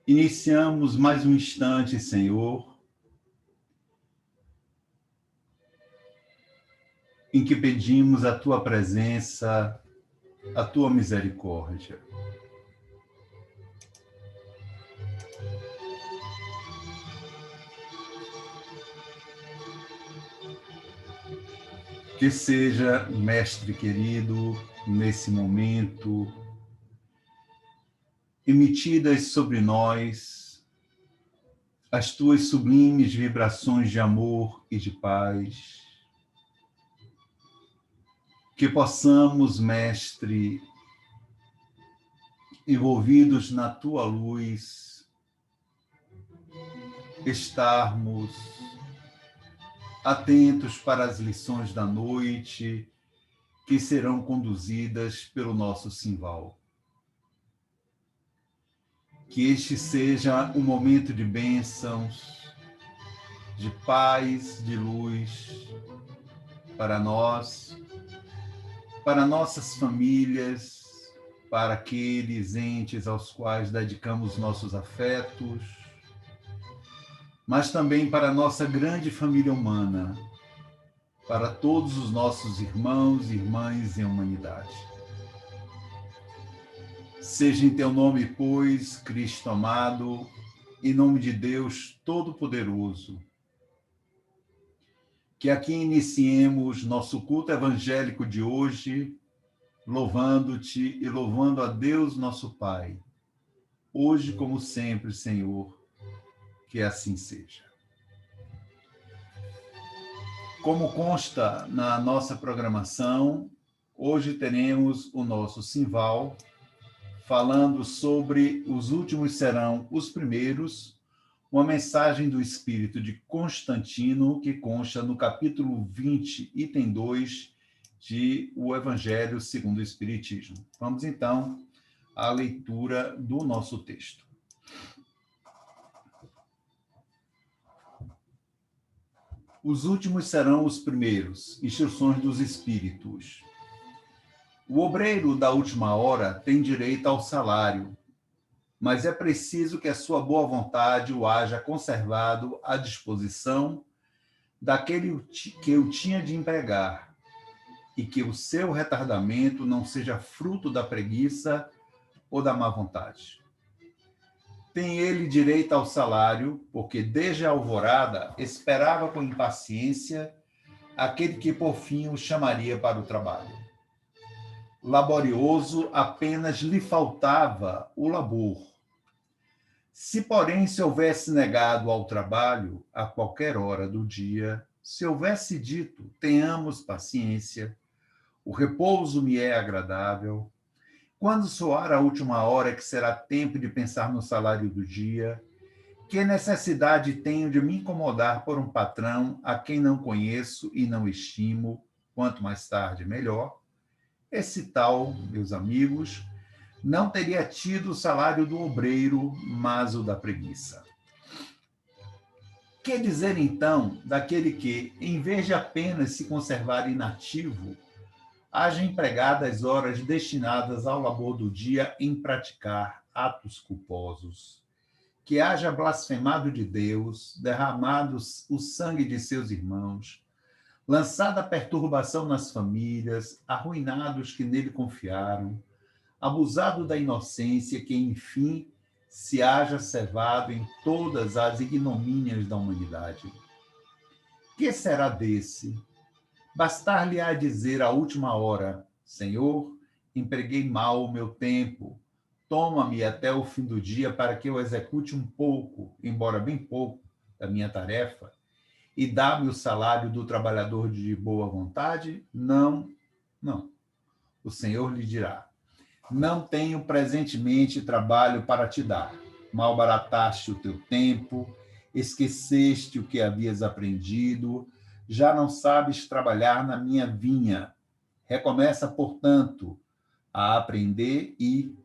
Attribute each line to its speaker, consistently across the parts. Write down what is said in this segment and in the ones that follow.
Speaker 1: Iniciamos mais um instante, Senhor, em que pedimos a Tua presença, a Tua misericórdia. Que seja, Mestre querido, nesse momento, emitidas sobre nós as Tuas sublimes vibrações de amor e de paz. Que possamos, Mestre, envolvidos na Tua luz, estarmos atentos para as lições da noite que serão conduzidas pelo nosso Simval. Que este seja um momento de bênçãos, de paz, de luz para nós, para nossas famílias, para aqueles entes aos quais dedicamos nossos afetos, mas também para a nossa grande família humana, para todos os nossos irmãos e irmãs em humanidade. Seja em teu nome, pois, Cristo amado, em nome de Deus Todo-Poderoso, que aqui iniciemos nosso culto evangélico de hoje, louvando-te e louvando a Deus nosso Pai, hoje como sempre, Senhor, que assim seja. Como consta na nossa programação, hoje teremos o nosso Simval, falando sobre os últimos serão os primeiros, uma mensagem do Espírito de Constantino, que consta no capítulo 20, item 2, de O Evangelho segundo o Espiritismo. Vamos, então, à leitura do nosso texto. Os últimos serão os primeiros, instruções dos Espíritos. O obreiro da última hora tem direito ao salário, mas é preciso que a sua boa vontade o haja conservado à disposição daquele que o tinha de empregar, e que o seu retardamento não seja fruto da preguiça ou da má vontade. Tem ele direito ao salário, porque desde a alvorada esperava com impaciência aquele que por fim o chamaria para o trabalho. Laborioso apenas lhe faltava o labor. Se, porém, se houvesse negado ao trabalho a qualquer hora do dia, se houvesse dito, tenhamos paciência, o repouso me é agradável, quando soar a última hora que será tempo de pensar no salário do dia, que necessidade tenho de me incomodar por um patrão a quem não conheço e não estimo, quanto mais tarde melhor? Esse tal, meus amigos, não teria tido o salário do obreiro, mas o da preguiça. Que dizer, então, daquele que, em vez de apenas se conservar inativo, haja empregado as horas destinadas ao labor do dia em praticar atos culposos, que haja blasfemado de Deus, derramado o sangue de seus irmãos, lançado a perturbação nas famílias, arruinado os que nele confiaram, abusado da inocência, que, enfim, se haja cevado em todas as ignomínias da humanidade. Que será desse? Bastar-lhe-á dizer à última hora, Senhor, empreguei mal o meu tempo, toma-me até o fim do dia para que eu execute um pouco, embora bem pouco, da minha tarefa, e dá-me o salário do trabalhador de boa vontade? Não, não. O Senhor lhe dirá, não tenho presentemente trabalho para te dar. Malbarataste o teu tempo, esqueceste o que havias aprendido, já não sabes trabalhar na minha vinha. Recomeça, portanto, a aprender e,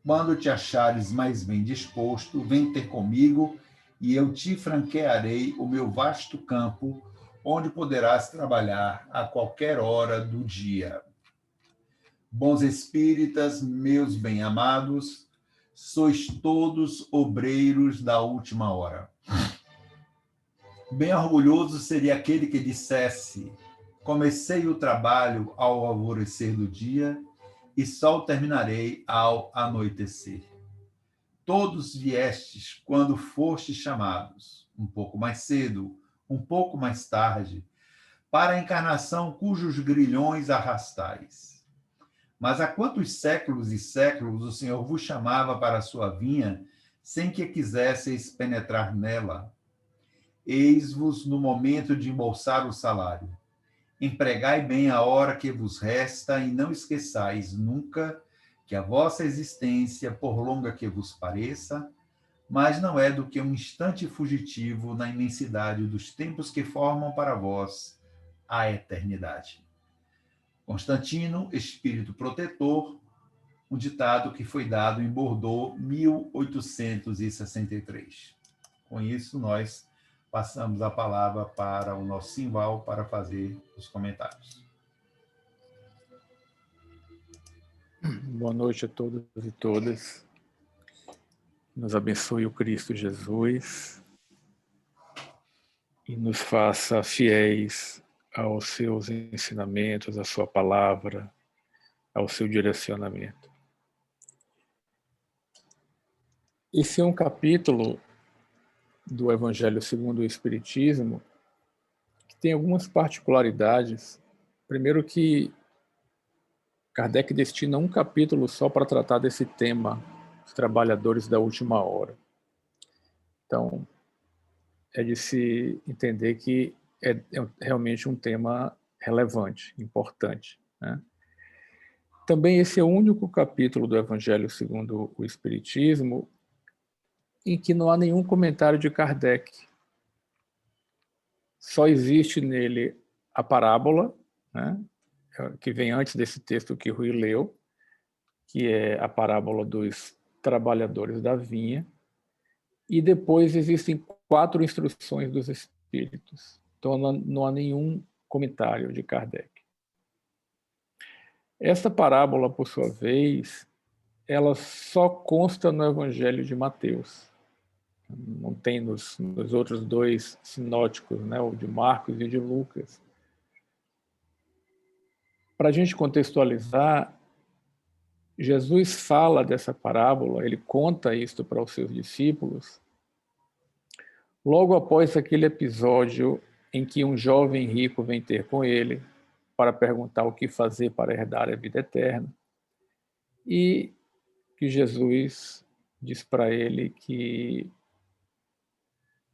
Speaker 1: quando te achares mais bem disposto, vem ter comigo e eu te franquearei o meu vasto campo, onde poderás trabalhar a qualquer hora do dia. Bons espíritas, meus bem-amados, sois todos obreiros da última hora. Bem orgulhoso seria aquele que dissesse: comecei o trabalho ao alvorecer do dia e só o terminarei ao anoitecer. Todos viestes quando fostes chamados, um pouco mais cedo, um pouco mais tarde, para a encarnação cujos grilhões arrastais. Mas há quantos séculos e séculos o Senhor vos chamava para a sua vinha, sem que quisesseis penetrar nela? Eis-vos no momento de embolsar o salário. Empregai bem a hora que vos resta e não esqueçais nunca que a vossa existência, por longa que vos pareça, mas não é do que um instante fugitivo na imensidade dos tempos que formam para vós a eternidade. Constantino, Espírito Protetor, um ditado que foi dado em Bordeaux, 1863. Com isso, nós passamos a palavra para o nosso Simval para fazer os comentários.
Speaker 2: Boa noite a todos e todas. Nos abençoe o Cristo Jesus e nos faça fiéis aos seus ensinamentos, à sua palavra, ao seu direcionamento. Esse é um capítulo do Evangelho segundo o Espiritismo que tem algumas particularidades. Primeiro que Kardec destina um capítulo só para tratar desse tema, os trabalhadores da última hora. Então, é de se entender que é realmente um tema relevante, importante, né? Também esse é o único capítulo do Evangelho segundo o Espiritismo em que não há nenhum comentário de Kardec. Só existe nele a parábola, né, que vem antes desse texto que Rui leu, que é a parábola dos trabalhadores da vinha, e depois existem 4 instruções dos espíritos. Então não há nenhum comentário de Kardec. Essa parábola, por sua vez, ela só consta no Evangelho de Mateus. Não tem nos outros 2 sinóticos, né, o de Marcos e o de Lucas. Para a gente contextualizar, Jesus fala dessa parábola, ele conta isto para os seus discípulos, logo após aquele episódio em que um jovem rico vem ter com ele para perguntar o que fazer para herdar a vida eterna, e que Jesus diz para ele que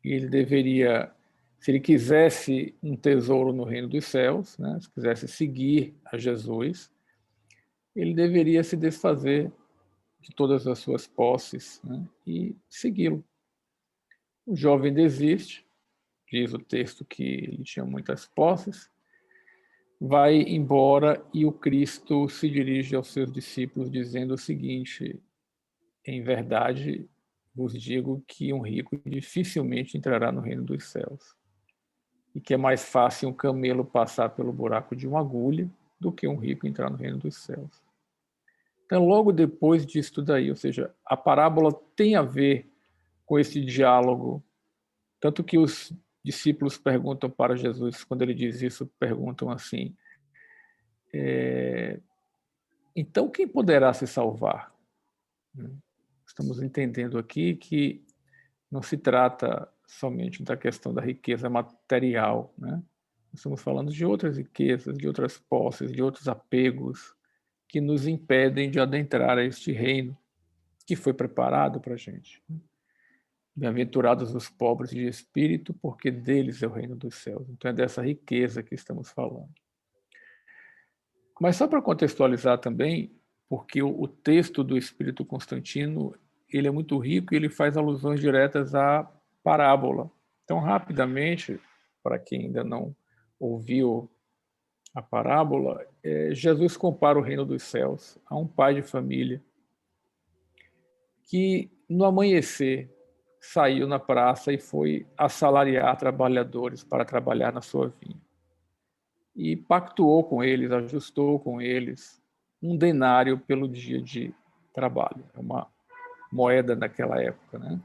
Speaker 2: ele deveria, se ele quisesse um tesouro no reino dos céus, né, se quisesse seguir a Jesus, ele deveria se desfazer de todas as suas posses, né, e segui-lo. O jovem desiste, diz o texto que ele tinha muitas posses, vai embora e o Cristo se dirige aos seus discípulos dizendo o seguinte: em verdade vos digo que um rico dificilmente entrará no reino dos céus, e que é mais fácil um camelo passar pelo buraco de uma agulha do que um rico entrar no reino dos céus. Então, logo depois disso daí, ou seja, a parábola tem a ver com esse diálogo, tanto que os discípulos perguntam para Jesus, quando ele diz isso, perguntam assim: então quem poderá se salvar? Estamos entendendo aqui que não se trata somente da questão da riqueza material, né? Estamos falando de outras riquezas, de outras posses, de outros apegos que nos impedem de adentrar a este reino que foi preparado para a gente. Bem-aventurados os pobres de espírito, porque deles é o reino dos céus. Então é dessa riqueza que estamos falando. Mas só para contextualizar também, porque o texto do Espírito Constantino, ele é muito rico e ele faz alusões diretas à parábola. Então, rapidamente, para quem ainda não ouviu a parábola, Jesus compara o reino dos céus a um pai de família que, no amanhecer, saiu na praça e foi assalariar trabalhadores para trabalhar na sua vinha. E pactuou com eles, ajustou com eles um denário pelo dia de trabalho. É uma moeda naquela época, né?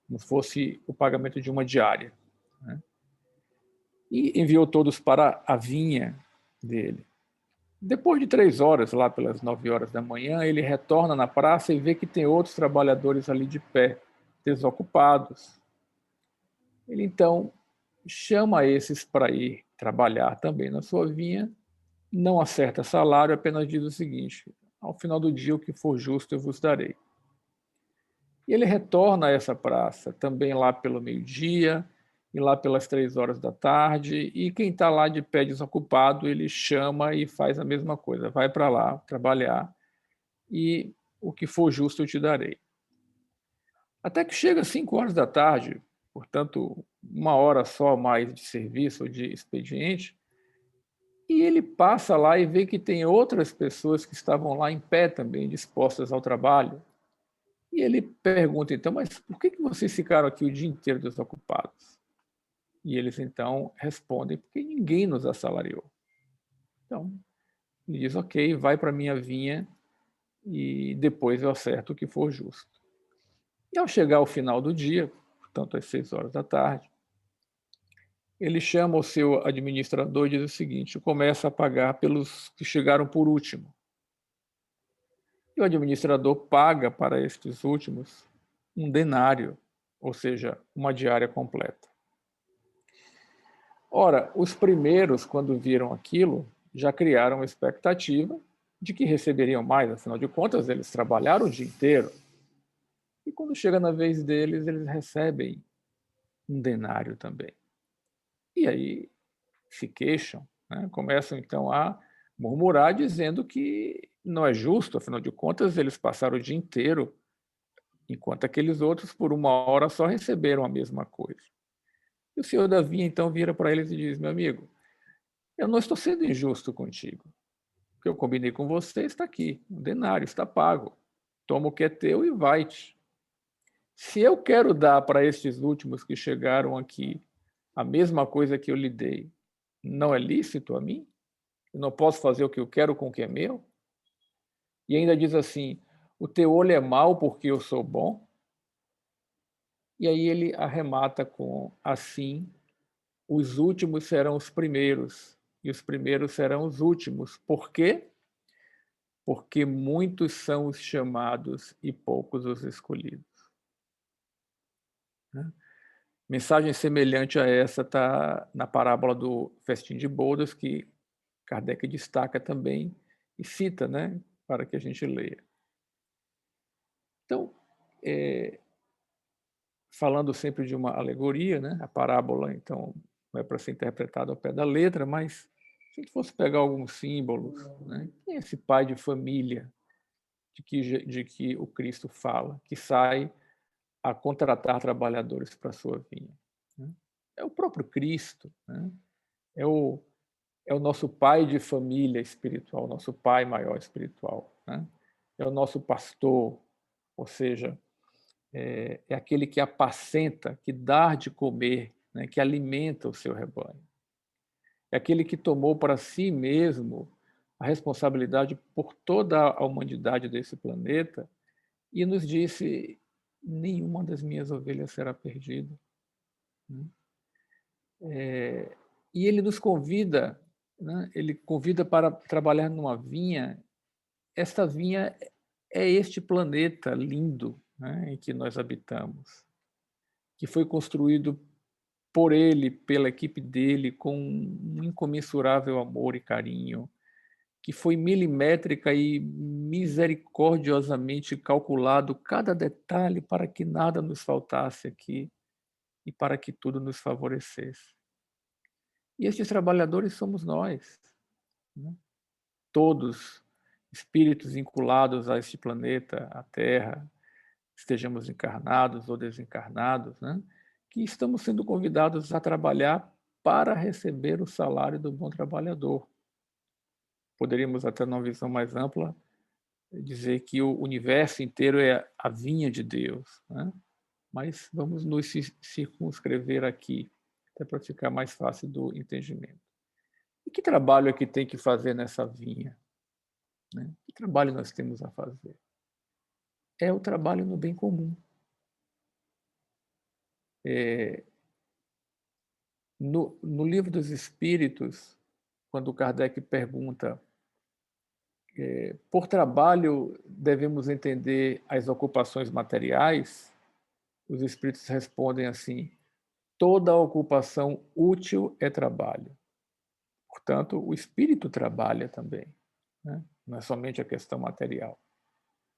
Speaker 2: Como se fosse o pagamento de uma diária, né? E enviou todos para a vinha dele. Depois de 3 horas, lá pelas 9 horas da manhã, ele retorna na praça e vê que tem outros trabalhadores ali de pé, desocupados. Ele então chama esses para ir trabalhar também na sua vinha, não acerta salário, apenas diz o seguinte: ao final do dia, o que for justo eu vos darei. E ele retorna a essa praça também lá pelo meio-dia e lá pelas 3 horas da tarde, e quem está lá de pé desocupado, ele chama e faz a mesma coisa: vai para lá trabalhar e o que for justo eu te darei. Até que chega às 5 horas da tarde, portanto, 1 hora só mais de serviço ou de expediente, e ele passa lá e vê que tem outras pessoas que estavam lá em pé também, dispostas ao trabalho. E ele pergunta então: mas por que vocês ficaram aqui o dia inteiro desocupados? E eles então respondem: porque ninguém nos assalariou. Então, ele diz: ok, vai para a minha vinha e depois eu acerto o que for justo. E ao chegar ao final do dia, portanto às 6 horas da tarde, ele chama o seu administrador e diz o seguinte: começa a pagar pelos que chegaram por último. E o administrador paga para estes últimos um denário, ou seja, uma diária completa. Ora, os primeiros, quando viram aquilo, já criaram a expectativa de que receberiam mais, afinal de contas, eles trabalharam o dia inteiro. E quando chega na vez deles, eles recebem um denário também. E aí se queixam, né? Começam então a murmurar, dizendo que não é justo, afinal de contas, eles passaram o dia inteiro, enquanto aqueles outros, por 1 hora só, receberam a mesma coisa. E o senhor da vinha então vira para eles e diz: meu amigo, eu não estou sendo injusto contigo. O que eu combinei com você está aqui, o denário está pago. Toma o que é teu e vai-te. Se eu quero dar para estes últimos que chegaram aqui a mesma coisa que eu lhe dei, não é lícito a mim? Eu não posso fazer o que eu quero com o que é meu? E ainda diz assim: o teu olho é mau porque eu sou bom? E aí ele arremata com: assim, os últimos serão os primeiros, e os primeiros serão os últimos. Por quê? Porque muitos são os chamados e poucos os escolhidos. Né? Mensagem semelhante a essa está na parábola do festim de bodas, que Kardec destaca também e cita, né, para que a gente leia. Então, falando sempre de uma alegoria, né, a parábola, então, não é para ser interpretada ao pé da letra, mas se a gente fosse pegar alguns símbolos, né, quem é esse pai de família de que o Cristo fala, que sai a contratar trabalhadores para a sua vinha? Né? É o próprio Cristo, né? É o nosso pai de família espiritual, nosso pai maior espiritual, né? É o nosso pastor, ou seja, é aquele que apacenta, que dá de comer, né? Que alimenta o seu rebanho. É aquele que tomou para si mesmo a responsabilidade por toda a humanidade desse planeta e nos disse: nenhuma das minhas ovelhas será perdida. E ele nos convida, né? Ele convida para trabalhar numa vinha. Esta vinha é este planeta lindo, né, em que nós habitamos, que foi construído por ele, pela equipe dele, com um incomensurável amor e carinho, que foi milimétrica e misericordiosamente calculado cada detalhe para que nada nos faltasse aqui e para que tudo nos favorecesse. E estes trabalhadores somos nós, né? Todos espíritos vinculados a este planeta, a Terra, estejamos encarnados ou desencarnados, né? Que estamos sendo convidados a trabalhar para receber o salário do bom trabalhador. Poderíamos, até numa visão mais ampla, dizer que o universo inteiro é a vinha de Deus, né? Mas vamos nos circunscrever aqui, até para ficar mais fácil do entendimento. E que trabalho é que tem que fazer nessa vinha? Né? Que trabalho nós temos a fazer? é o trabalho no bem comum. No Livro dos Espíritos, quando Kardec pergunta, por trabalho devemos entender as ocupações materiais, os Espíritos respondem assim: toda ocupação útil é trabalho. Portanto, o espírito trabalha também, né? Não é somente a questão material.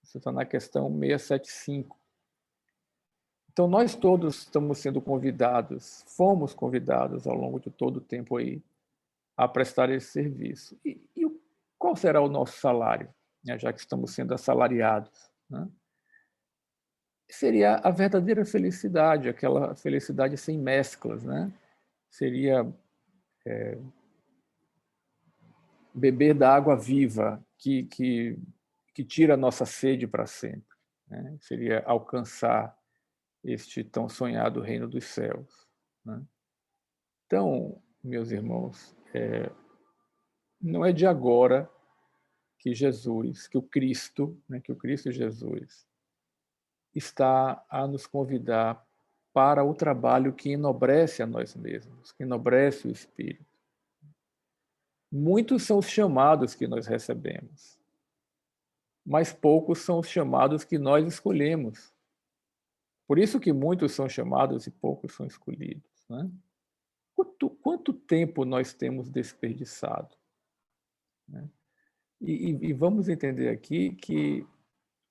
Speaker 2: Isso está na questão 675. Então, nós todos estamos sendo convidados, fomos convidados ao longo de todo o tempo aí a prestar esse serviço. E qual será o nosso salário, né, já que estamos sendo assalariados? Né? Seria a verdadeira felicidade, aquela felicidade sem mesclas, né? Seria beber da água viva que tira a nossa sede para sempre. Né? Seria alcançar este tão sonhado reino dos céus. Né? Então, meus irmãos, não é de agora que Jesus, que o Cristo, né, que o Cristo Jesus está a nos convidar para o trabalho que enobrece a nós mesmos, que enobrece o espírito. Muitos são os chamados que nós recebemos, mas poucos são os chamados que nós escolhemos. Por isso que muitos são chamados e poucos são escolhidos. Né? Quanto tempo nós temos desperdiçado? Né? E vamos entender aqui que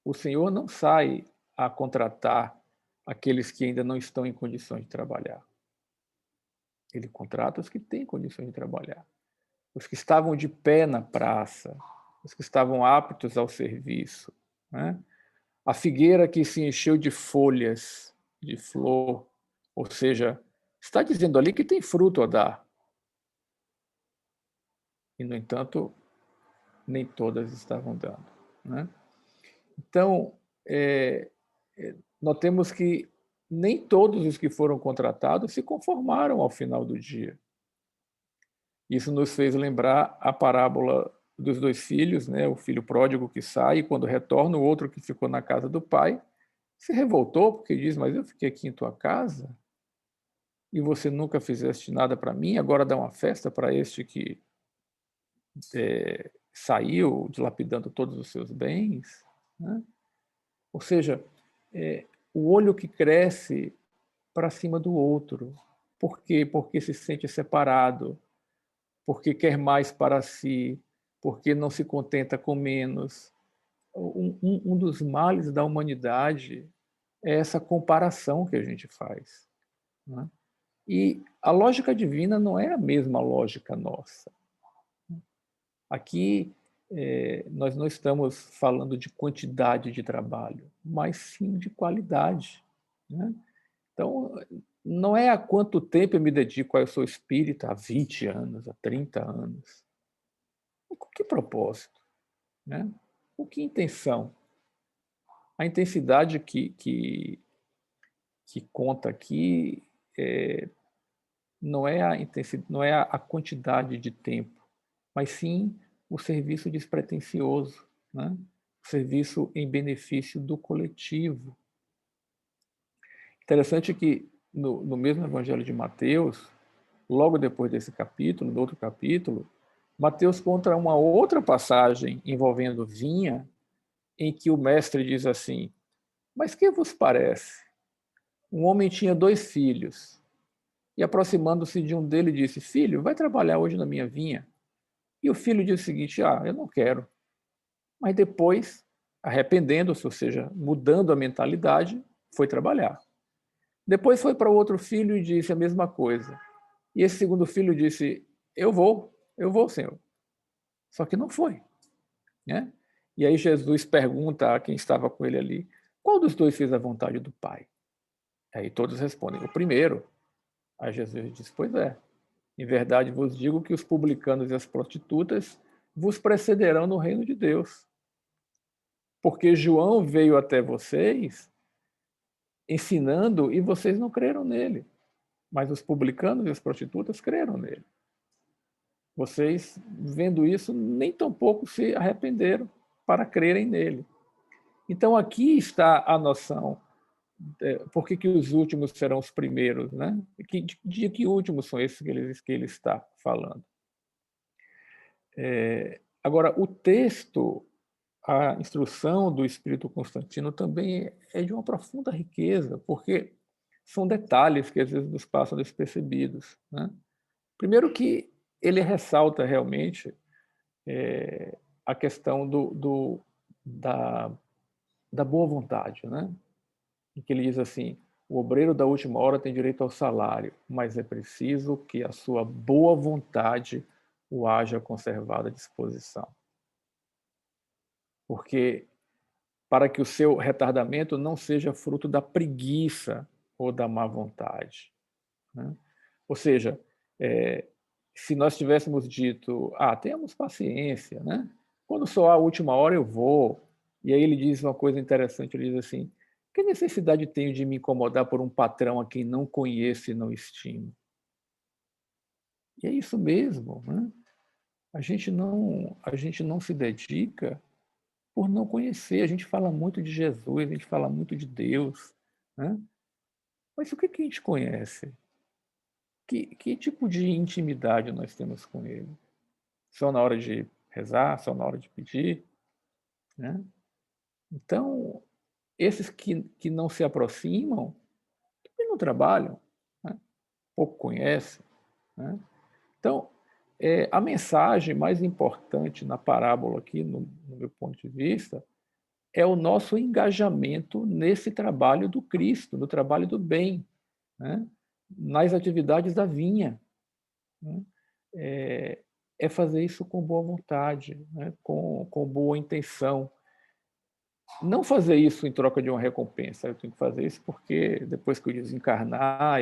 Speaker 2: o Senhor não sai a contratar aqueles que ainda não estão em condições de trabalhar. Ele contrata os que têm condições de trabalhar. Os que estavam de pé na praça, os que estavam aptos ao serviço. Né? A figueira que se encheu de folhas, de flor, ou seja, está dizendo ali que tem fruto a dar. E, no entanto, nem todas estavam dando. Né? Então, notemos que nem todos os que foram contratados se conformaram ao final do dia. Isso nos fez lembrar a parábola dos dois filhos, né? O filho pródigo que sai e quando retorna, o outro que ficou na casa do pai se revoltou porque diz, mas eu fiquei aqui em tua casa e você nunca fizeste nada para mim, agora dá uma festa para este que saiu dilapidando todos os seus bens. Né? Ou seja, o olho que cresce para cima do outro. Por quê? Porque se sente separado, porque quer mais para si, porque não se contenta com menos. Um dos males da humanidade é essa comparação que a gente faz. Né? E a lógica divina não é a mesma lógica nossa. Aqui, nós não estamos falando de quantidade de trabalho, mas sim de qualidade. Né? Então, não é há quanto tempo eu me dedico, eu sou espírita, há 20 anos, há 30 anos. Com que propósito? Né? Com que intenção? A intensidade que conta aqui não é a intensidade, não é a quantidade de tempo, mas sim o serviço despretensioso, né? O serviço em benefício do coletivo. Interessante que no mesmo Evangelho de Mateus, logo depois desse capítulo, no outro capítulo, Mateus conta uma outra passagem envolvendo vinha, em que o mestre diz assim: mas que vos parece? Um homem tinha 2 filhos, e aproximando-se de um deles disse: filho, vai trabalhar hoje na minha vinha. E o filho disse o seguinte: eu não quero. Mas depois, arrependendo-se, ou seja, mudando a mentalidade, foi trabalhar. Depois foi para o outro filho e disse a mesma coisa. E esse segundo filho disse: eu vou, Senhor. Só que não foi. Né? E aí Jesus pergunta a quem estava com ele ali: qual dos dois fez a vontade do Pai? Aí todos respondem: o primeiro. Aí Jesus diz: pois é. Em verdade vos digo que os publicanos e as prostitutas vos precederão no reino de Deus. Porque João veio até vocês ensinando e vocês não creram nele. Mas os publicanos e as prostitutas creram nele. Vocês, vendo isso, nem tampouco se arrependeram para crerem nele. Então, aqui está a noção. Por que os últimos serão os primeiros, né? De que últimos são esses que ele está falando? Agora, o texto, a instrução do Espírito Constantino também é de uma profunda riqueza, porque são detalhes que às vezes nos passam despercebidos, né? Primeiro que ele ressalta realmente a questão da boa vontade, né? Em que ele diz assim: o obreiro da última hora tem direito ao salário, mas é preciso que a sua boa vontade o haja conservado à disposição. Porque para que o seu retardamento não seja fruto da preguiça ou da má vontade, né? Ou seja, se nós tivéssemos dito, tenhamos paciência, né? Quando soar a última hora eu vou. E aí ele diz uma coisa interessante, ele diz assim: que necessidade tenho de me incomodar por um patrão a quem não conheço e não estimo? E é isso mesmo, né? A gente não se dedica por não conhecer. A gente fala muito de Jesus, a gente fala muito de Deus, né? Mas o que a gente conhece? Que tipo de intimidade nós temos com Ele? Só na hora de rezar, só na hora de pedir, né? Então, esses que não se aproximam, também não trabalham, né? Pouco conhecem, né? Então, a mensagem mais importante na parábola aqui, no meu ponto de vista, é o nosso engajamento nesse trabalho do Cristo, no trabalho do bem, né? Nas atividades da vinha, né? É fazer isso com boa vontade, né? com boa intenção. Não fazer isso em troca de uma recompensa. Eu tenho que fazer isso porque depois que eu desencarnar,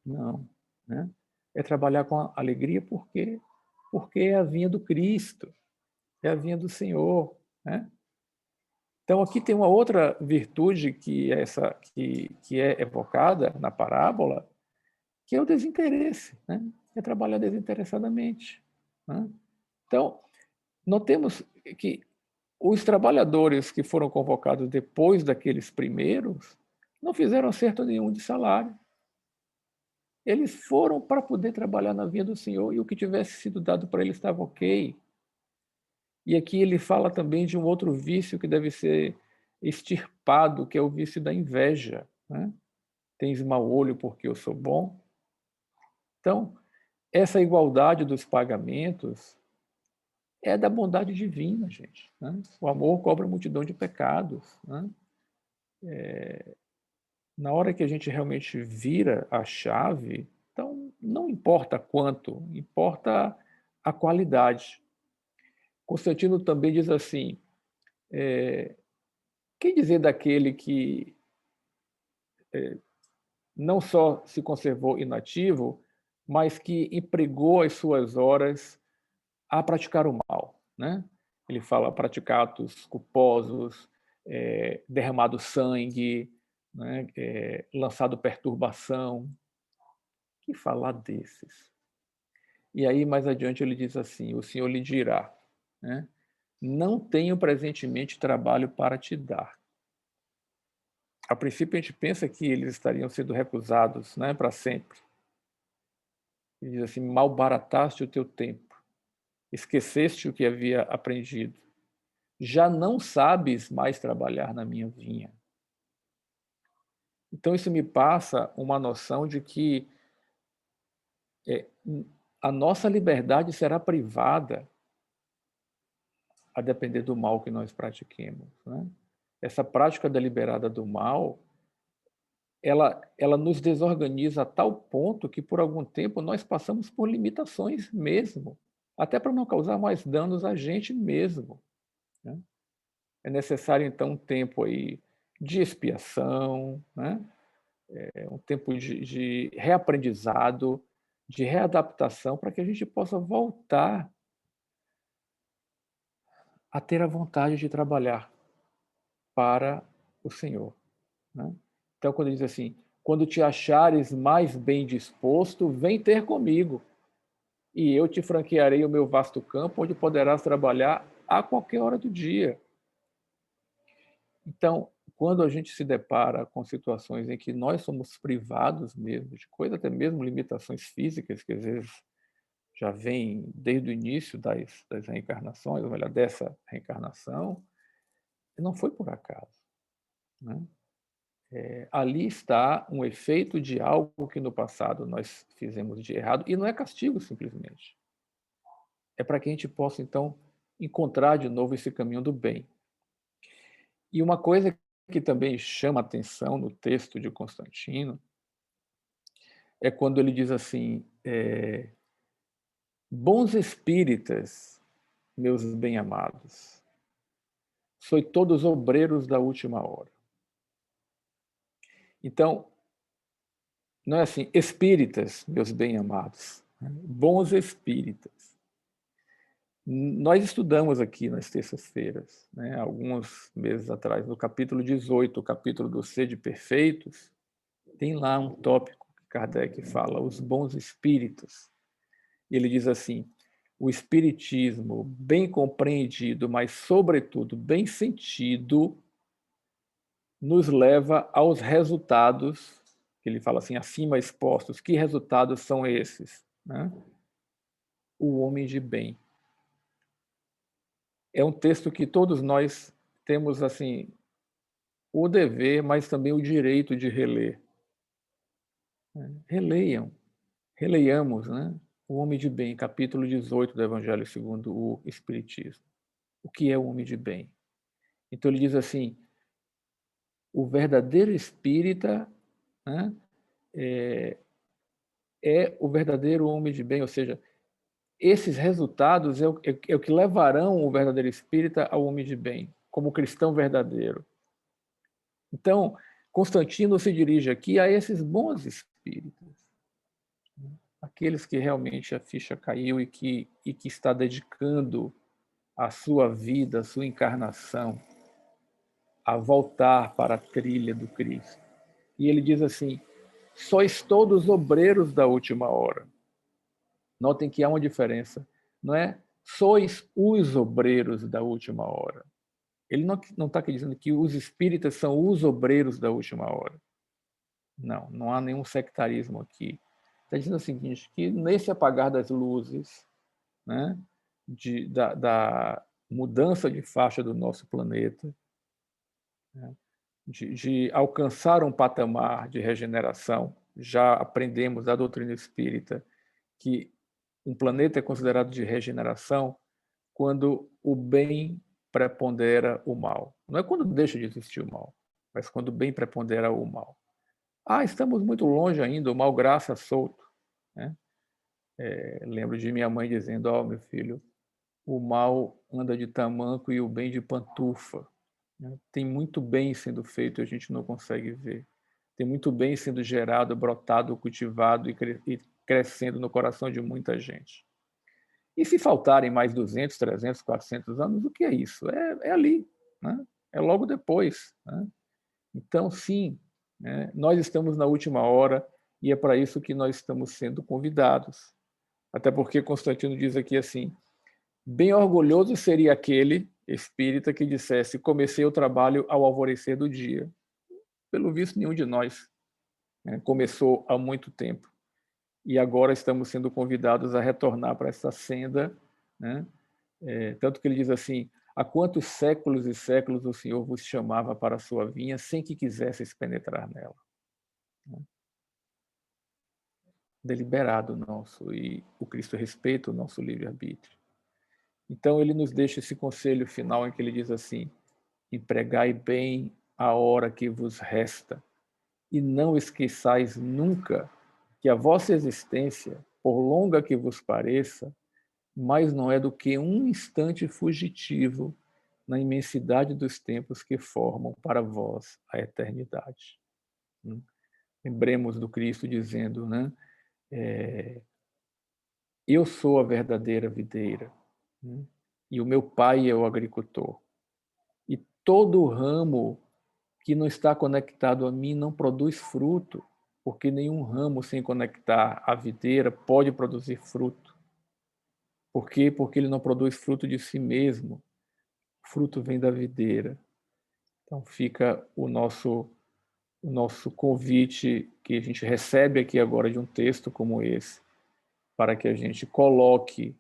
Speaker 2: Não. Né? É trabalhar com alegria porque é a vinha do Cristo, é a vinha do Senhor, né? Então, aqui tem uma outra virtude que é evocada na parábola, que é o desinteresse, né? É trabalhar desinteressadamente, né? Então, notemos que os trabalhadores que foram convocados depois daqueles primeiros não fizeram acerto nenhum de salário. Eles foram para poder trabalhar na vinha do Senhor e o que tivesse sido dado para eles estava ok. E aqui ele fala também de um outro vício que deve ser extirpado, que é o vício da inveja, né? Tens mau olho porque eu sou bom. Então, essa igualdade dos pagamentos é da bondade divina, gente, né? O amor cobre a multidão de pecados, né? Na hora que a gente realmente vira a chave, então não importa quanto, importa a qualidade. Constantino também diz assim: quem dizer daquele que não só se conservou inativo, mas que empregou as suas horas a praticar o mal, né? Ele fala praticar atos culposos, derramado sangue, né? Lançado perturbação. Que falar desses? E aí, mais adiante, ele diz assim: o Senhor lhe dirá, né? Não tenho presentemente trabalho para te dar. A princípio, a gente pensa que eles estariam sendo recusados, né, para sempre. Ele diz assim: malbarataste o teu tempo, esqueceste o que havia aprendido. Já não sabes mais trabalhar na minha vinha. Então, isso me passa uma noção de que a nossa liberdade será privada a depender do mal que nós pratiquemos, né? Essa prática deliberada do mal, ela nos desorganiza a tal ponto que, por algum tempo, nós passamos por limitações mesmo, até para não causar mais danos a gente mesmo, né? É necessário, então, um tempo aí de expiação, né? Um tempo de reaprendizado, de readaptação, para que a gente possa voltar a ter a vontade de trabalhar para o Senhor, né? Então, quando ele diz assim: quando te achares mais bem disposto, vem ter comigo, e eu te franquearei o meu vasto campo, onde poderás trabalhar a qualquer hora do dia. Então, quando a gente se depara com situações em que nós somos privados mesmo de coisa, até mesmo limitações físicas, que às vezes já vêm desde o início das reencarnações, ou melhor, dessa reencarnação, não foi por acaso, né? Ali está um efeito de algo que no passado nós fizemos de errado, e não é castigo simplesmente. É para que a gente possa, então, encontrar de novo esse caminho do bem. E uma coisa que também chama atenção no texto de Constantino é quando ele diz assim: bons espíritas, meus bem-amados, sois todos obreiros da última hora. Então, não é assim, espíritas, meus bem-amados, bons espíritas. Nós estudamos aqui nas terças-feiras, né, alguns meses atrás, no capítulo 18, o capítulo do Sede Perfeitos, tem lá um tópico que Kardec fala, os bons espíritos. Ele diz assim: o espiritismo bem compreendido, mas sobretudo bem sentido, nos leva aos resultados, que ele fala assim, acima expostos. Que resultados são esses, né? O homem de bem. É um texto que todos nós temos assim o dever, mas também o direito de reler. Releiam, releiamos, né? O homem de bem, capítulo 18 do Evangelho segundo o Espiritismo. O que é o homem de bem? Então ele diz assim: o verdadeiro espírita, né, é o verdadeiro homem de bem, ou seja, esses resultados é o que levarão o verdadeiro espírita ao homem de bem, como cristão verdadeiro. Então, Constantino se dirige aqui a esses bons espíritos, aqueles que realmente a ficha caiu e que está dedicando a sua vida, a sua encarnação, a voltar para a trilha do Cristo. E ele diz assim: sois todos obreiros da última hora. Notem que há uma diferença, não é? Sois os obreiros da última hora. Ele não está aqui dizendo que os espíritas são os obreiros da última hora. Não, não há nenhum sectarismo aqui. Está dizendo o seguinte, que nesse apagar das luzes, né, da mudança de faixa do nosso planeta, né, de alcançar um patamar de regeneração, já aprendemos da doutrina espírita que um planeta é considerado de regeneração quando o bem prepondera o mal. Não é quando deixa de existir o mal, mas quando o bem prepondera o mal. Estamos muito longe ainda, o mal graça solto, né? Lembro de minha mãe dizendo: meu filho, o mal anda de tamanco e o bem de pantufa. Né? Tem muito bem sendo feito e a gente não consegue ver. Tem muito bem sendo gerado, brotado, cultivado e crescendo no coração de muita gente. E se faltarem mais 200, 300, 400 anos, o que é isso? É ali, né? É logo depois. Né? Então, sim, né? Nós estamos na última hora e é para isso que nós estamos sendo convidados. Até porque Constantino diz aqui assim: bem orgulhoso seria aquele espírita que dissesse: comecei o trabalho ao alvorecer do dia. Pelo visto, nenhum de nós, né, começou há muito tempo. E agora estamos sendo convidados a retornar para essa senda, né? Tanto que ele diz assim: há quantos séculos e séculos o Senhor vos chamava para a sua vinha sem que quisesseis penetrar nela. Deliberado nosso, e o Cristo respeita o nosso livre-arbítrio. Então ele nos deixa esse conselho final em que ele diz assim: empregai bem a hora que vos resta, e não esqueçais nunca que a vossa existência, por longa que vos pareça, mais não é do que um instante fugitivo na imensidade dos tempos que formam para vós a eternidade. Lembremos do Cristo dizendo, né? Eu sou a verdadeira videira, né? E o meu pai é o agricultor. E todo ramo que não está conectado a mim não produz fruto, porque nenhum ramo sem conectar à videira pode produzir fruto. Por quê? Porque ele não produz fruto de si mesmo. O fruto vem da videira. Então fica o nosso convite que a gente recebe aqui agora de um texto como esse, para que a gente coloque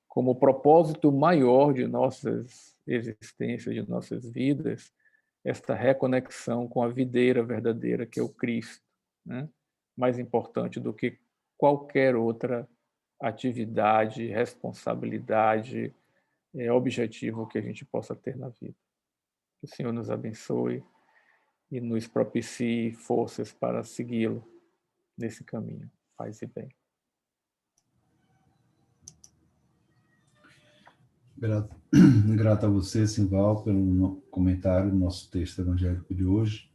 Speaker 2: como propósito maior de nossas existências, de nossas vidas, esta reconexão com a videira verdadeira, que é o Cristo, né? Mais importante do que qualquer outra atividade, responsabilidade, objetivo que a gente possa ter na vida. Que o Senhor nos abençoe e nos propicie forças para segui-lo nesse caminho. Paz e bem.
Speaker 1: Grato a você, Simval, pelo comentário do nosso texto evangélico de hoje.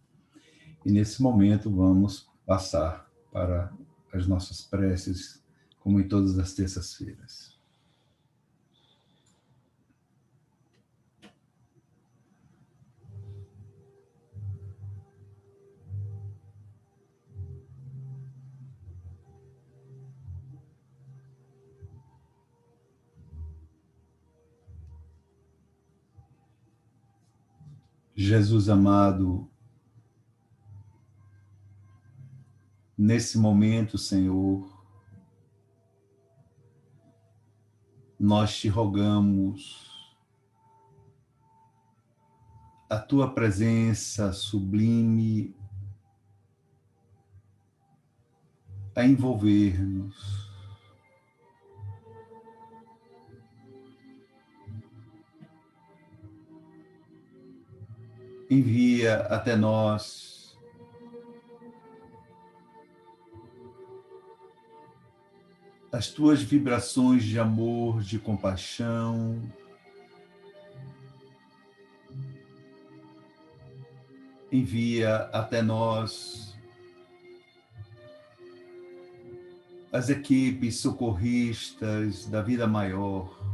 Speaker 1: E nesse momento vamos passar para as nossas preces, como em todas as terças-feiras. Jesus amado, nesse momento, Senhor, nós te rogamos a tua presença sublime a envolver-nos. Envia até nós as tuas vibrações de amor, de compaixão, envia até nós as equipes socorristas da vida maior,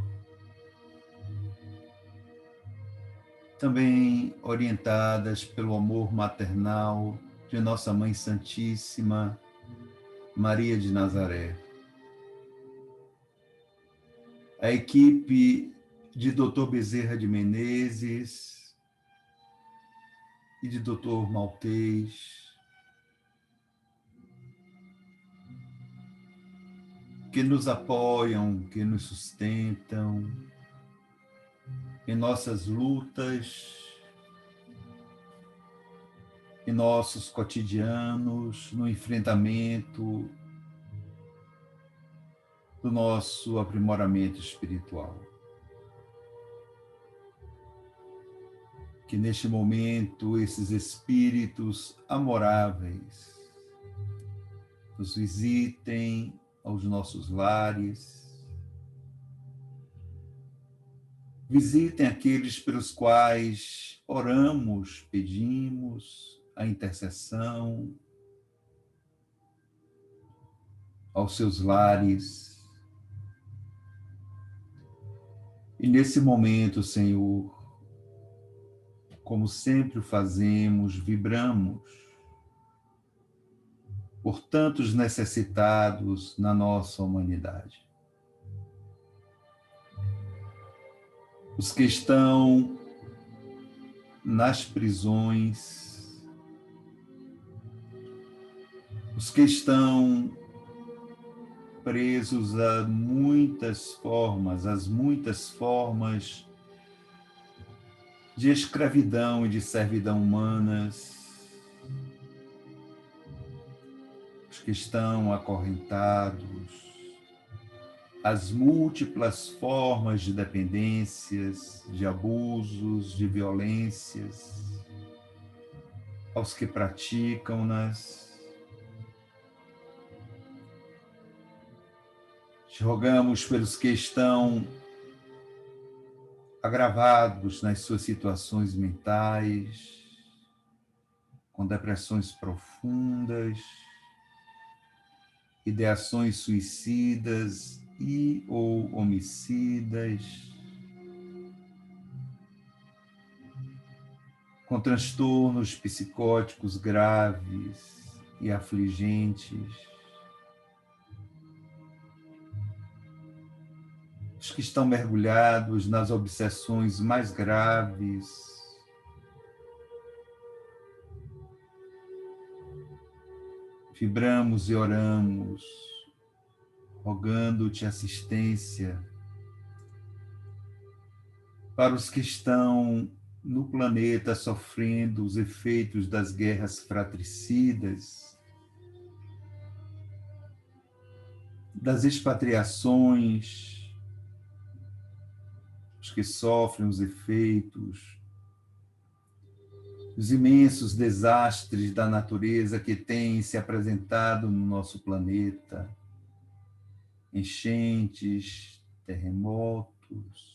Speaker 1: também orientadas pelo amor maternal de Nossa Mãe Santíssima, Maria de Nazaré. A equipe de Dr. Bezerra de Menezes e de Dr. Maltês, que nos apoiam, que nos sustentam em nossas lutas, em nossos cotidianos, no enfrentamento do nosso aprimoramento espiritual. Que neste momento esses espíritos amoráveis nos visitem aos nossos lares, visitem aqueles pelos quais oramos, pedimos a intercessão, aos seus lares. E nesse momento, Senhor, como sempre o fazemos, vibramos por tantos necessitados na nossa humanidade. Os que estão nas prisões, os que estão presos a muitas formas, às muitas formas de escravidão e de servidão humanas, os que estão acorrentados, as múltiplas formas de dependências, de abusos, de violências, aos que praticam-nas. Te rogamos pelos que estão agravados nas suas situações mentais, com depressões profundas, ideações suicidas e ou homicidas, com transtornos psicóticos graves e afligentes, os que estão mergulhados nas obsessões mais graves, Vibramos e oramos, rogando-te assistência para os que estão no planeta sofrendo os efeitos das guerras fratricidas, das expatriações, os que sofrem os efeitos, os imensos desastres da natureza que têm se apresentado no nosso planeta, enchentes, terremotos,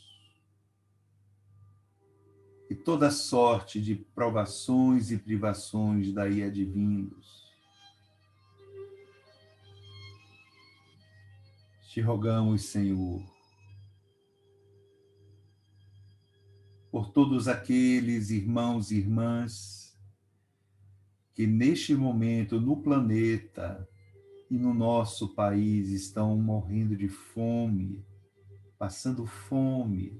Speaker 1: e toda sorte de provações e privações daí advindos. Te rogamos, Senhor, por todos aqueles irmãos e irmãs que neste momento no planeta e no nosso país estão morrendo de fome, passando fome,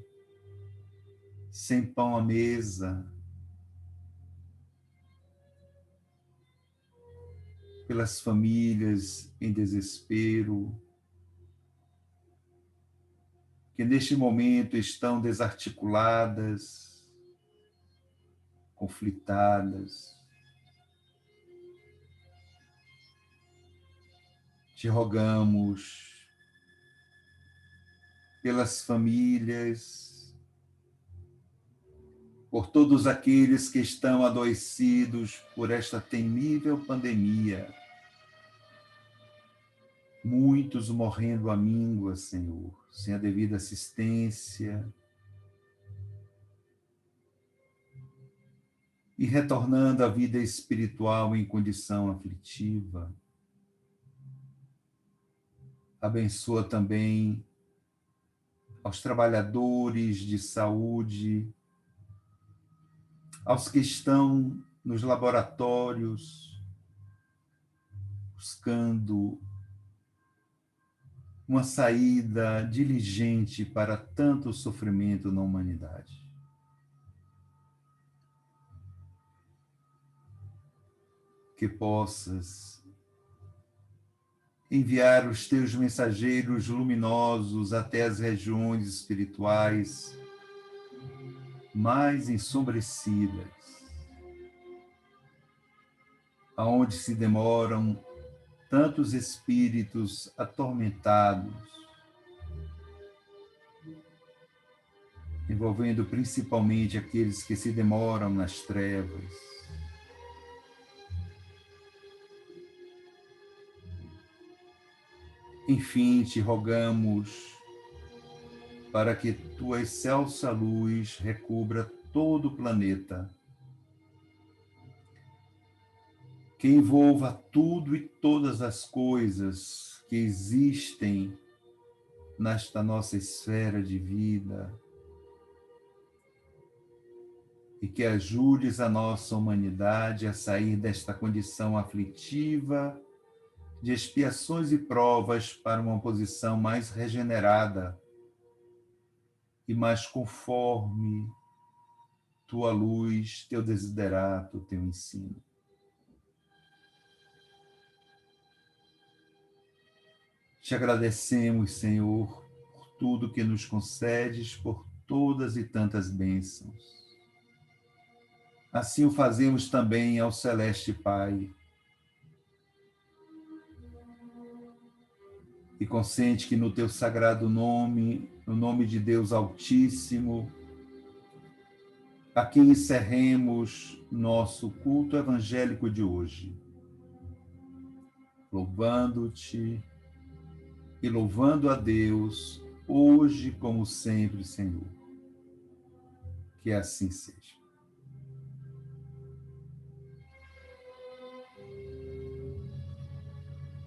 Speaker 1: sem pão à mesa, pelas famílias em desespero, que neste momento estão desarticuladas, conflitadas. Te rogamos pelas famílias, por todos aqueles que estão adoecidos por esta temível pandemia, muitos morrendo à míngua, Senhor, sem a devida assistência, e retornando à vida espiritual em condição aflitiva. Abençoa também aos trabalhadores de saúde, aos que estão nos laboratórios, buscando uma saída diligente para tanto sofrimento na humanidade. Que possas enviar os teus mensageiros luminosos até as regiões espirituais mais ensombrecidas, aonde se demoram tantos espíritos atormentados, envolvendo principalmente aqueles que se demoram nas trevas. Enfim, te rogamos para que tua excelsa luz recubra todo o planeta, que envolva tudo e todas as coisas que existem nesta nossa esfera de vida, e que ajudes a nossa humanidade a sair desta condição aflitiva de expiações e provas para uma posição mais regenerada e mais conforme tua luz, teu desiderato, teu ensino. Te agradecemos, Senhor, por tudo que nos concedes, por todas e tantas bênçãos. Assim o fazemos também ao Celeste Pai. E consente que no teu sagrado nome, no nome de Deus Altíssimo, aqui encerremos nosso culto evangélico de hoje, louvando-te e louvando a Deus, hoje como sempre, Senhor. Que assim seja.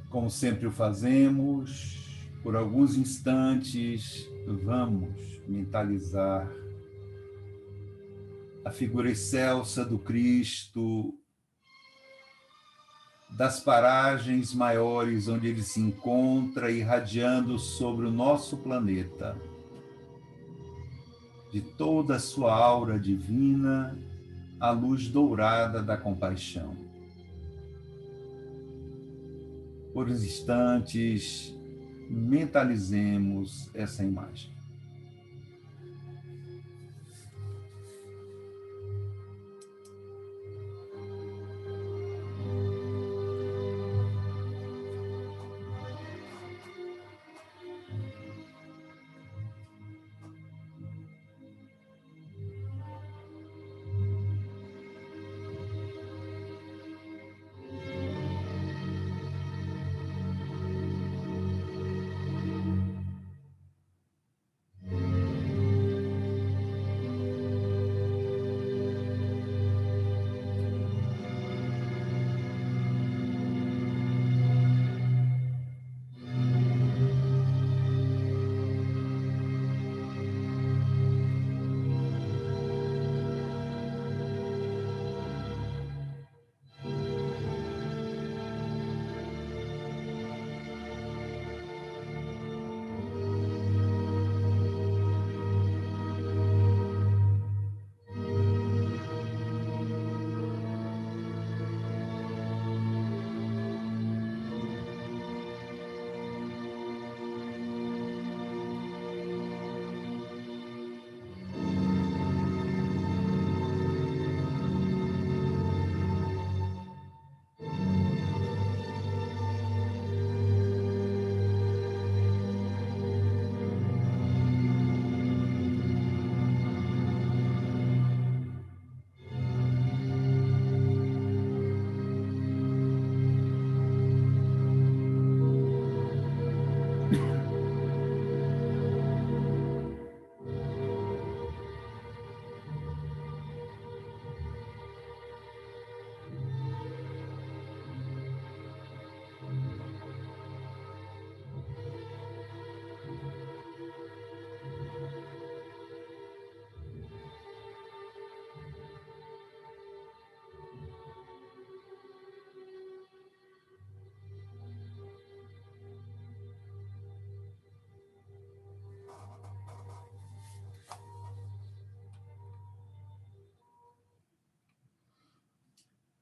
Speaker 1: Como sempre o fazemos, por alguns instantes, vamos mentalizar a figura excelsa do Cristo, das paragens maiores onde ele se encontra, irradiando sobre o nosso planeta, de toda a sua aura divina, a luz dourada da compaixão. Por instantes, mentalizemos essa imagem.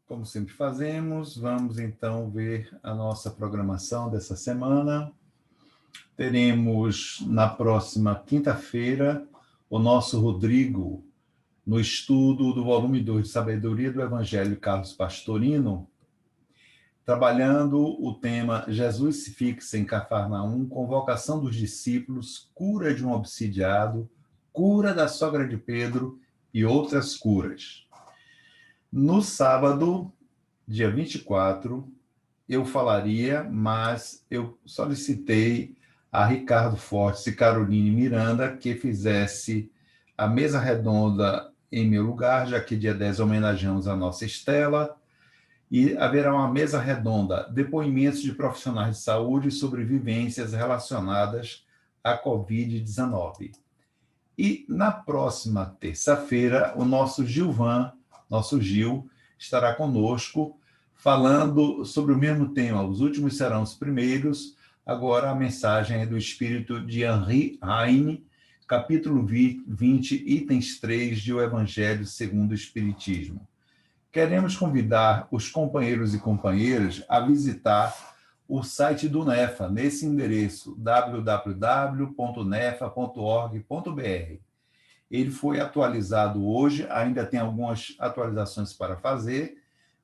Speaker 1: Como sempre fazemos, vamos então ver a nossa programação dessa semana. Teremos na próxima quinta-feira o nosso Rodrigo no estudo do volume 2 de Sabedoria do Evangelho Carlos Pastorino, trabalhando o tema Jesus se fixa em Cafarnaum, convocação dos discípulos, cura de um obsidiado, cura da sogra de Pedro e outras curas. No sábado, dia 24, eu falaria, mas eu solicitei a Ricardo Fortes e Caroline Miranda que fizesse a mesa redonda em meu lugar, já que dia 10 homenageamos a nossa Estela, e haverá uma mesa redonda, depoimentos de profissionais de saúde sobre vivências relacionadas à Covid-19. E na próxima terça-feira, o nosso Gil, estará conosco, falando sobre o mesmo tema, os últimos serão os primeiros. Agora a mensagem é do espírito de Henri Heine, capítulo 20, itens 3 de O Evangelho segundo o Espiritismo. Queremos convidar os companheiros e companheiras a visitar o site do NEFA, nesse endereço, www.nefa.org.br. Ele foi atualizado hoje, ainda tem algumas atualizações para fazer,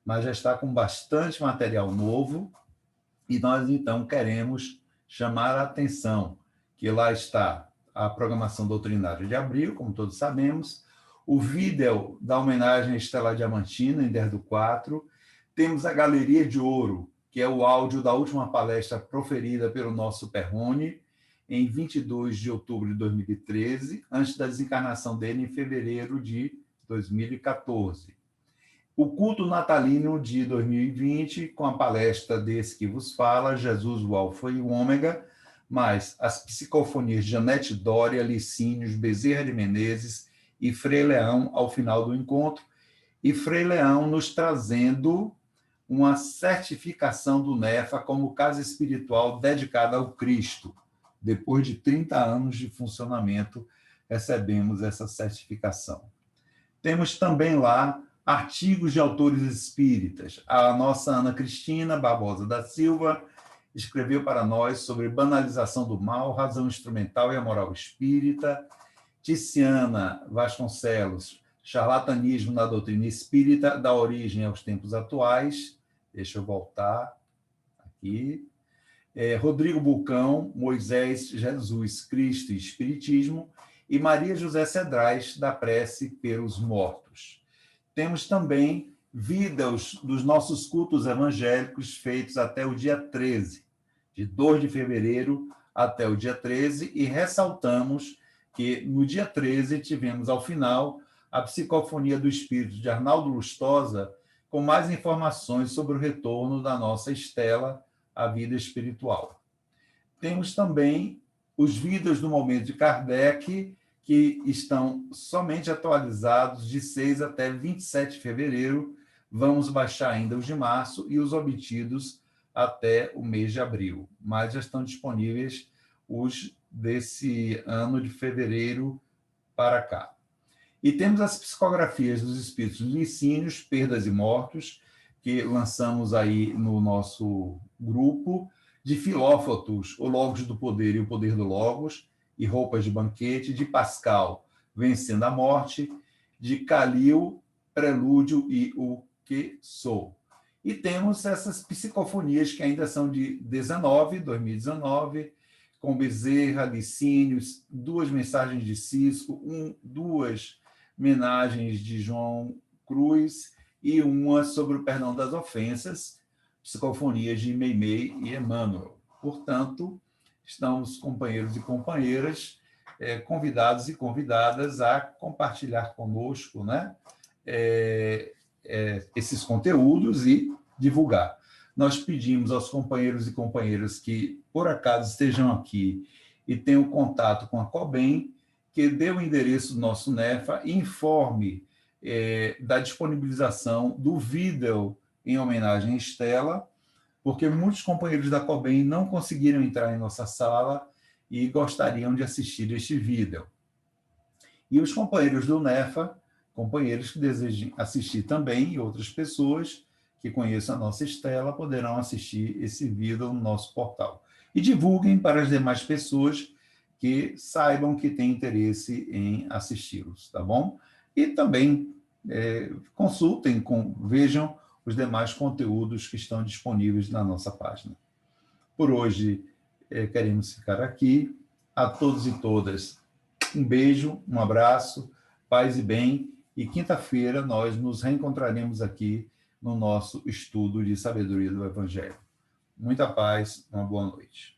Speaker 1: mas já está com bastante material novo, e nós, então, queremos chamar a atenção que lá está a programação doutrinária de abril, como todos sabemos, o vídeo da homenagem à Estela Diamantina, em 10/4, temos a Galeria de Ouro, que é o áudio da última palestra proferida pelo nosso Perrone, em 22 de outubro de 2013, antes da desencarnação dele em fevereiro de 2014. O culto natalino de 2020, com a palestra desse que vos fala, Jesus, o Alfa e o Ômega, mais as psicofonias de Janete Dória, Licínios, Bezerra de Menezes e Frei Leão ao final do encontro, e Frei Leão nos trazendo uma certificação do NEFA como casa espiritual dedicada ao Cristo. Depois de 30 anos de funcionamento, recebemos essa certificação. Temos também lá artigos de autores espíritas. A nossa Ana Cristina Barbosa da Silva escreveu para nós sobre banalização do mal, razão instrumental e a moral espírita. Tiziana Vasconcelos, charlatanismo na doutrina espírita, da origem aos tempos atuais. Deixa eu voltar aqui. Rodrigo Bulcão, Moisés, Jesus, Cristo e Espiritismo, e Maria José Cedrais, da Prece pelos Mortos. Temos também vidas dos nossos cultos evangélicos feitos até o dia 13, de 2 de fevereiro até o dia 13, e ressaltamos que no dia 13 tivemos, ao final, a Psicofonia do Espírito de Arnaldo Lustosa, com mais informações sobre o retorno da nossa Estela à vida espiritual. Temos também os Vidas do Momento de Kardec, que estão somente atualizados de 6 até 27 de fevereiro. Vamos baixar ainda os de março e os obtidos até o mês de abril, mas já estão disponíveis os desse ano de fevereiro para cá. E temos as psicografias dos espíritos licínios, Perdas e Mortos, que lançamos aí no nosso grupo, de Filófotos, O Logos do Poder e o Poder do Logos, e Roupas de Banquete, de Pascal, Vencendo a Morte, de Calil, Prelúdio e O Que Sou. E temos essas psicofonias que ainda são de 2019, com Bezerra, Licínios, 2 mensagens de Cisco, 2 homenagens de João Cruz e uma sobre o perdão das ofensas, psicofonias de Meimei e Emmanuel. Portanto, estamos, companheiros e companheiras, convidados e convidadas a compartilhar conosco, né, esses conteúdos e divulgar. Nós pedimos aos companheiros e companheiras que, por acaso, estejam aqui e tenham contato com a COBEM, que dê o endereço do nosso NEFA e informe da disponibilização do vídeo em homenagem à Estela, porque muitos companheiros da COBEM não conseguiram entrar em nossa sala e gostariam de assistir este vídeo. E os companheiros do NEFA, companheiros que desejem assistir também, e outras pessoas que conheçam a nossa Estela, poderão assistir esse vídeo no nosso portal. E divulguem para as demais pessoas que saibam que têm interesse em assisti-los, tá bom? E também consultem, vejam os demais conteúdos que estão disponíveis na nossa página. Por hoje, queremos ficar aqui. A todos e todas, um beijo, um abraço, paz e bem, e quinta-feira nós nos reencontraremos aqui no nosso estudo de sabedoria do Evangelho. Muita paz, uma boa noite.